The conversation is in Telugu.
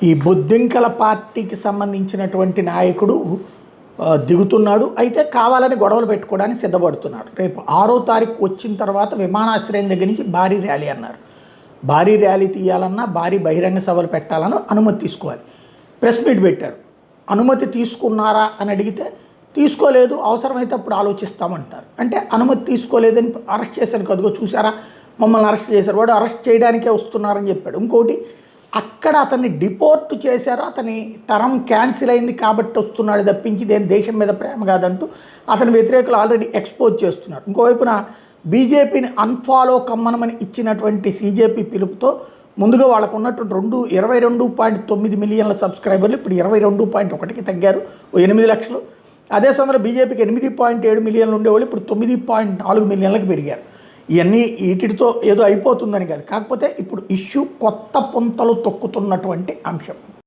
ఈ బొద్దింకల పార్టీకి సంబంధించినటువంటి నాయకుడు దిగుతున్నాడు. అయితే కావాలని గొడవలు పెట్టుకోవడానికి సిద్ధపడుతున్నాడు. రేపు 6వ తారీఖు వచ్చిన తర్వాత విమానాశ్రయం దగ్గర నుంచి భారీ ర్యాలీ అన్నారు. భారీ ర్యాలీ తీయాలన్నా, భారీ బహిరంగ సభలు పెట్టాలన్నా అనుమతి తీసుకోవాలి. ప్రెస్ మీట్ పెట్టారు. అనుమతి తీసుకున్నారా అని అడిగితే తీసుకోలేదు, అవసరమైతే అప్పుడు ఆలోచిస్తామంటున్నారు. అంటే అనుమతి తీసుకోలేదని అరెస్ట్ చేశాను కదుగో చూసారా, మమ్మల్ని అరెస్ట్ చేశారు, వాడు అరెస్ట్ చేయడానికే వస్తున్నారని చెప్పాడు. ఇంకోటి, అక్కడ అతన్ని డిపోర్ట్ చేశారు, అతని టర్మ్ క్యాన్సిల్ అయింది కాబట్టి వస్తున్నాడు తప్పించి దేశం మీద ప్రేమ కాదంటూ అతని వ్యతిరేకులు ఆల్రెడీ ఎక్స్పోజ్ చేస్తున్నారు. ఇంకోవైపున బీజేపీని అన్ఫాలో కమ్మనమని ఇచ్చినటువంటి సీజేపీ పిలుపుతో ముందుగా వాళ్ళకు ఉన్నటువంటి 22.9 మిలియన్ల సబ్స్క్రైబర్లు ఇప్పుడు 22.1కి తగ్గారు, 8 లక్షలు. అదే సమయంలో బీజేపీకి 8.7 మిలియన్లు ఉండేవాళ్ళు ఇప్పుడు 9.4 మిలియన్లకు పెరిగారు. ఇవన్నీ వీటితో ఏదో అయిపోతుందని కాదు, కాకపోతే ఇప్పుడు ఇష్యూ కొత్త పుంతలు తొక్కుతున్నటువంటి అంశం.